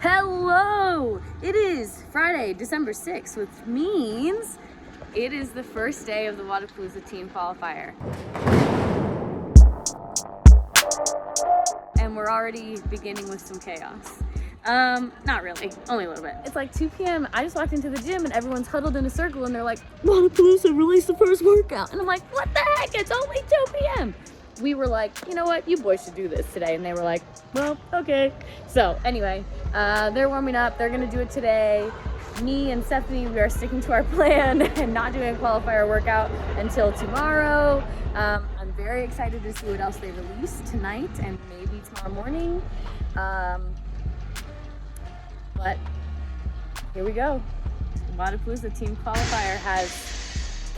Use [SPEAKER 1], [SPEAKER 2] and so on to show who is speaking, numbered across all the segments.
[SPEAKER 1] Hello! It is Friday, December 6th, which means it is the first day of the Wodapalooza Team Qualifier. And we're already beginning with some chaos. Not really, only a little bit. It's like 2 p.m. I just walked into the gym and everyone's huddled in a circle and they're like, Wodapalooza released the first workout. And I'm like, what the heck? It's only 2 p.m. We were like, you know what? You boys should do this today. And they were like, well, okay. So anyway, they're warming up. They're gonna do it today. Me and Stephanie, we are sticking to our plan and not doing a qualifier workout until tomorrow. I'm very excited to see what else they release tonight and maybe tomorrow morning. But here we go. Wodapalooza Team Qualifier has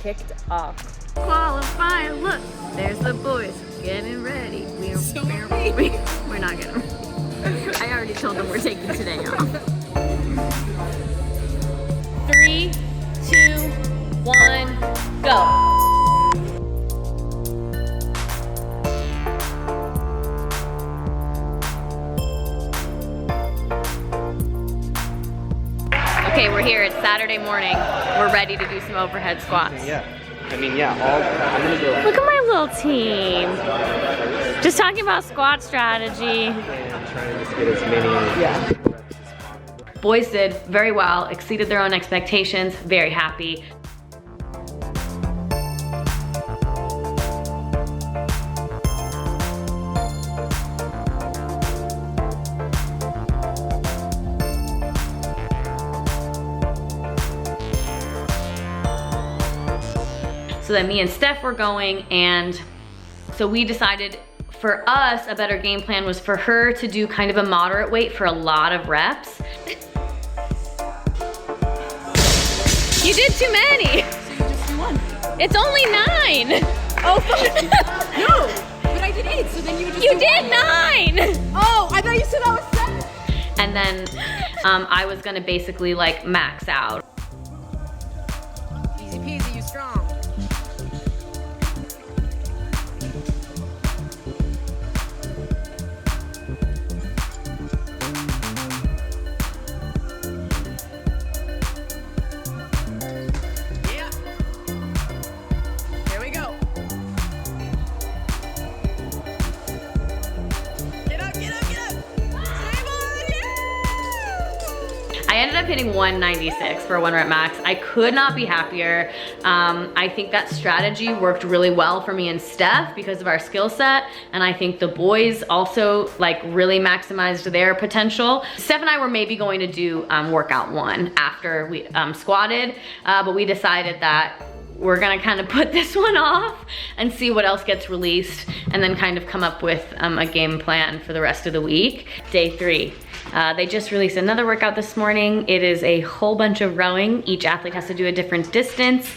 [SPEAKER 1] kicked off. Qualifier, look, there's the boys getting ready. We're not getting ready. I already told them we're taking today off. 3, 2, 1, go. Okay, we're here. It's Saturday morning. We're ready to do some overhead squats.
[SPEAKER 2] Yeah. I'm gonna go.
[SPEAKER 1] Look at my little team. Just talking about squat strategy.
[SPEAKER 2] And trying to just get as many reps as possible.
[SPEAKER 1] Boys did very well, exceeded their own expectations, very happy. So then me and Steph were going, and so we decided for us a better game plan was for her to do kind of a moderate weight for a lot of reps. You did too many.
[SPEAKER 3] So you just do one.
[SPEAKER 1] It's only 9.
[SPEAKER 3] Oh, fuck. No, but I did 8, so then you just
[SPEAKER 1] You
[SPEAKER 3] do
[SPEAKER 1] did
[SPEAKER 3] one.
[SPEAKER 1] 9.
[SPEAKER 3] Oh, I thought you said that was 7.
[SPEAKER 1] And then I was gonna basically like max out.
[SPEAKER 3] Easy peasy, you strong.
[SPEAKER 1] I ended up hitting 196 for a 1 rep max. I could not be happier. I think that strategy worked really well for me and Steph because of our skill set. And I think the boys also like really maximized their potential. Steph and I were maybe going to do workout 1 after we squatted, but we decided that we're gonna kind of put this one off and see what else gets released and then kind of come up with a game plan for the rest of the week. Day 3. They just released another workout this morning. It is a whole bunch of rowing. Each athlete has to do a different distance.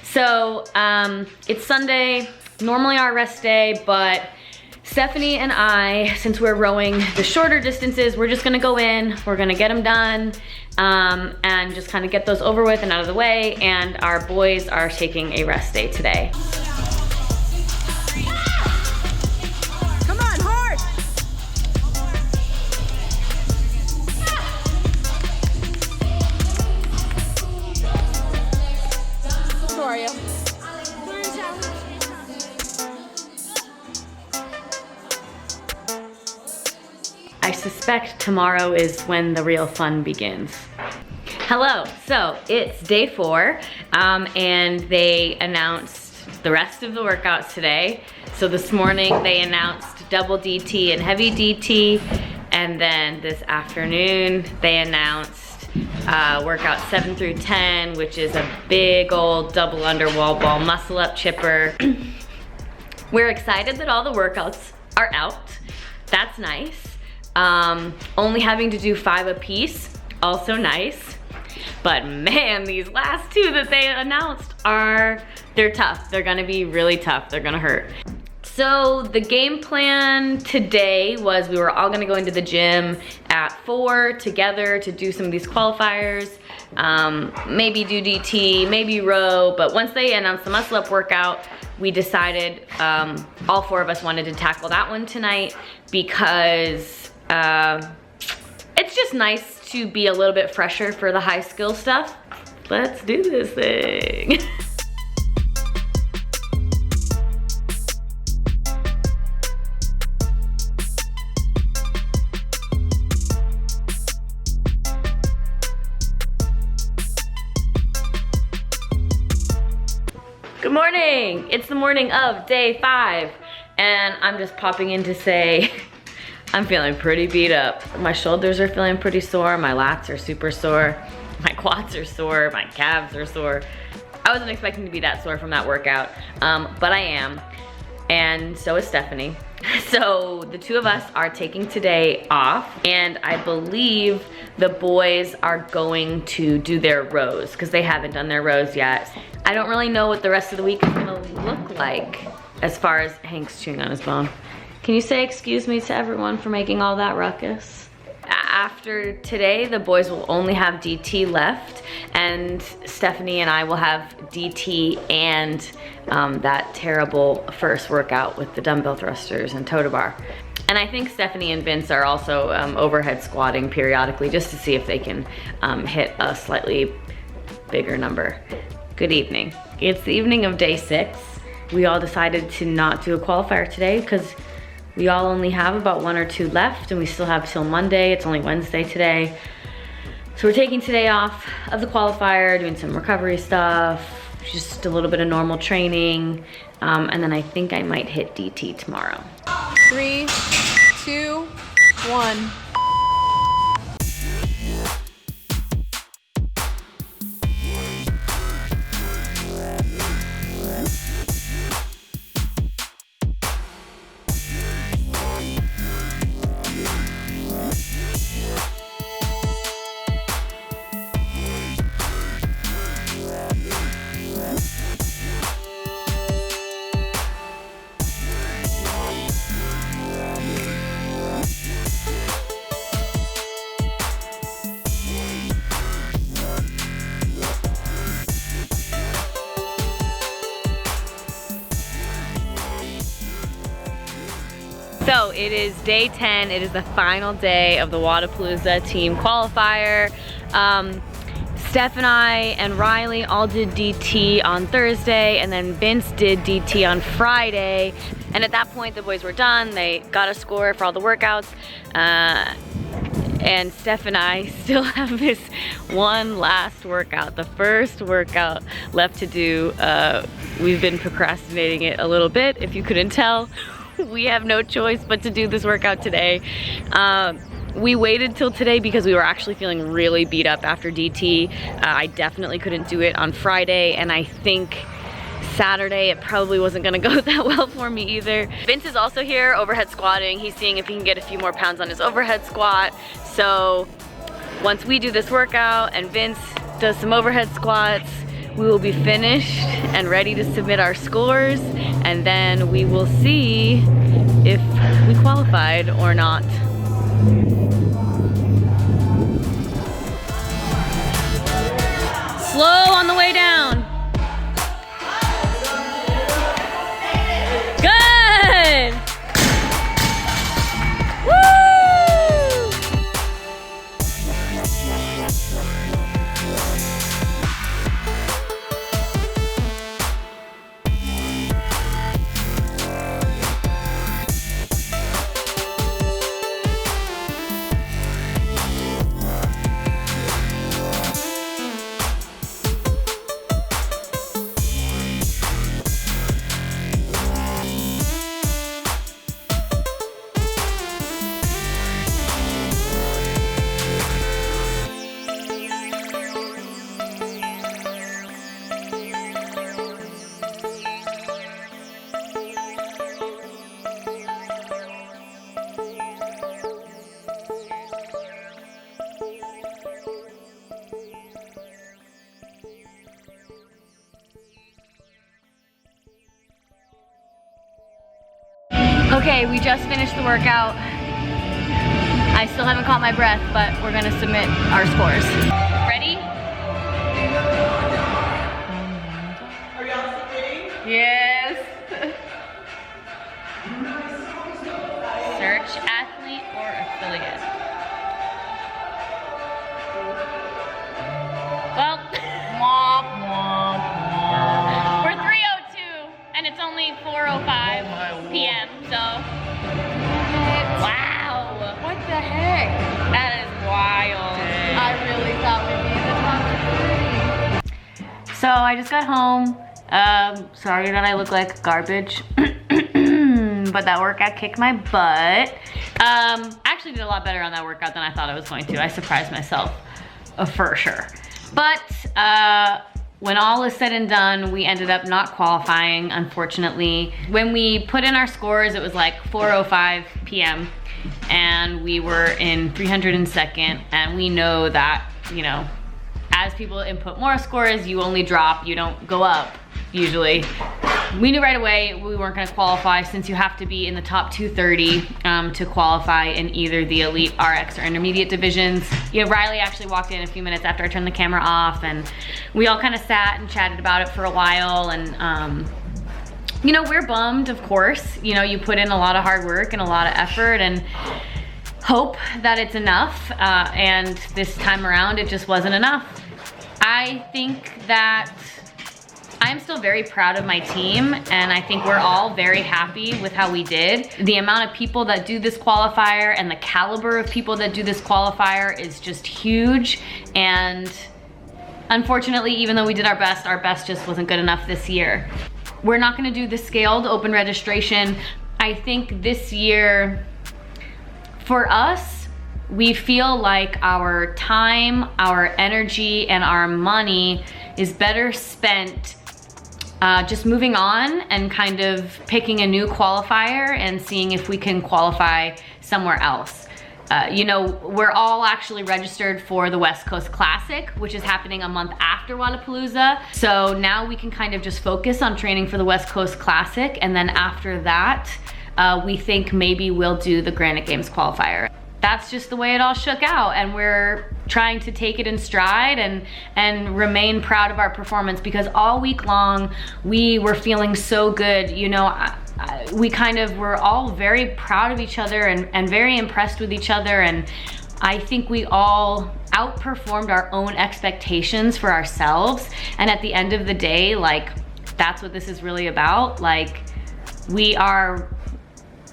[SPEAKER 1] So it's Sunday, normally our rest day, but Stephanie and I, since we're rowing the shorter distances, we're just gonna go in, we're gonna get them done, and just kind of get those over with and out of the way, and our boys are taking a rest day today.
[SPEAKER 3] Come on, hard. Who are you?
[SPEAKER 1] I suspect tomorrow is when the real fun begins. Hello, so it's day 4, and they announced the rest of the workouts today. So this morning they announced double DT and heavy DT, and then this afternoon they announced workout 7 through 10, which is a big old double under wall ball muscle up chipper. We're excited that all the workouts are out. That's nice. Only having to do 5 apiece, also nice. But man, these last 2 that they announced they're tough. They're gonna be really tough. They're gonna hurt. So the game plan today was we were all gonna go into the gym at 4 together to do some of these qualifiers. Maybe do DT, maybe row, but once they announced the muscle up workout, we decided all 4 of us wanted to tackle that one tonight because it's just nice to be a little bit fresher for the high skill stuff. Let's do this thing. Good morning! It's the morning of day 5, and I'm just popping in to say I'm feeling pretty beat up. My shoulders are feeling pretty sore, my lats are super sore, my quads are sore, my calves are sore. I wasn't expecting to be that sore from that workout, but I am, and so is Stephanie. So the two of us are taking today off, and I believe the boys are going to do their rows because they haven't done their rows yet. I don't really know what the rest of the week is gonna look like as far as Hank's chewing on his bone. Can you say excuse me to everyone for making all that ruckus? After today, the boys will only have DT left, and Stephanie and I will have DT and that terrible first workout with the dumbbell thrusters and total bar. And I think Stephanie and Vince are also overhead squatting periodically just to see if they can hit a slightly bigger number. Good evening. It's the evening of day 6. We all decided to not do a qualifier today because we all only have about 1 or 2 left, and we still have till Monday. It's only Wednesday today. So we're taking today off of the qualifier, doing some recovery stuff, just a little bit of normal training, and then I think I might hit DT tomorrow.
[SPEAKER 3] 3, 2, 1.
[SPEAKER 1] So it is day 10. It is the final day of the Wodapalooza Team Qualifier. Steph and I and Riley all did DT on Thursday, and then Vince did DT on Friday. And at that point, the boys were done. They got a score for all the workouts. And Steph and I still have this one last workout, the first workout left to do. We've been procrastinating it a little bit, if you couldn't tell. We have no choice but to do this workout today. We waited till today because we were actually feeling really beat up after DT. I definitely couldn't do it on Friday, and I think Saturday it probably wasn't gonna go that well for me either. Vince is also here overhead squatting. He's seeing if he can get a few more pounds on his overhead squat. So once we do this workout and Vince does some overhead squats, we will be finished and ready to submit our scores, and then we will see if we qualified or not. Slow on the way down. Good! Woo! Okay, we just finished the workout. I still haven't caught my breath, but we're gonna submit our scores. Ready?
[SPEAKER 4] Are y'all submitting?
[SPEAKER 1] Yes. Search athlete or affiliate. So I just got home. Sorry that I look like garbage, but that workout kicked my butt. I actually did a lot better on that workout than I thought I was going to. I surprised myself, for sure. But when all is said and done, we ended up not qualifying, unfortunately. When we put in our scores, it was like 4:05 p.m. and we were in 302nd, and we know that, you know, as people input more scores, you only drop, you don't go up, usually. We knew right away we weren't gonna qualify, since you have to be in the top 230 to qualify in either the Elite, RX, or Intermediate divisions. You know, Riley actually walked in a few minutes after I turned the camera off, and we all kind of sat and chatted about it for a while, and you know, we're bummed, of course. You know, you put in a lot of hard work and a lot of effort and hope that it's enough, and this time around it just wasn't enough. I think that I'm still very proud of my team, and I think we're all very happy with how we did. The amount of people that do this qualifier and the caliber of people that do this qualifier is just huge, and unfortunately, even though we did our best just wasn't good enough this year. We're not gonna do the scaled open registration. I think this year, for us, we feel like our time, our energy, and our money is better spent just moving on and kind of picking a new qualifier and seeing if we can qualify somewhere else. You know, we're all actually registered for the West Coast Classic, which is happening a month after Wodapalooza. So now we can kind of just focus on training for the West Coast Classic, and then after that, we think maybe we'll do the Granite Games qualifier. That's just the way it all shook out, and we're trying to take it in stride and remain proud of our performance, because all week long we were feeling so good. You know, we kind of were all very proud of each other and very impressed with each other, and I think we all outperformed our own expectations for ourselves. And at the end of the day, like, that's what this is really about. Like,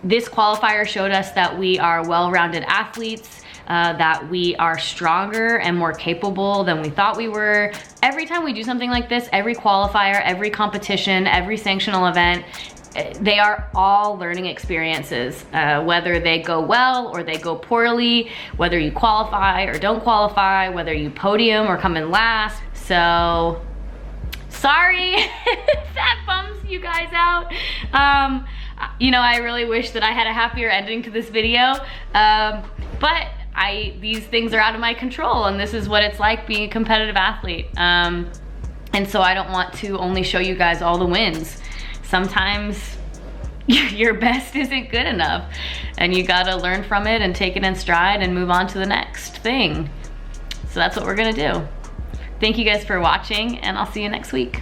[SPEAKER 1] this qualifier showed us that we are well-rounded athletes, that we are stronger and more capable than we thought we were. Every time we do something like this, every qualifier, every competition, every sanctional event, they are all learning experiences, whether they go well or they go poorly, whether you qualify or don't qualify, whether you podium or come in last. So, sorry if that bums you guys out. You know, I really wish that I had a happier ending to this video, but these things are out of my control, and this is what it's like being a competitive athlete. And so I don't want to only show you guys all the wins. Sometimes your best isn't good enough, and you gotta learn from it and take it in stride and move on to the next thing. So that's what we're gonna do. Thank you guys for watching, and I'll see you next week.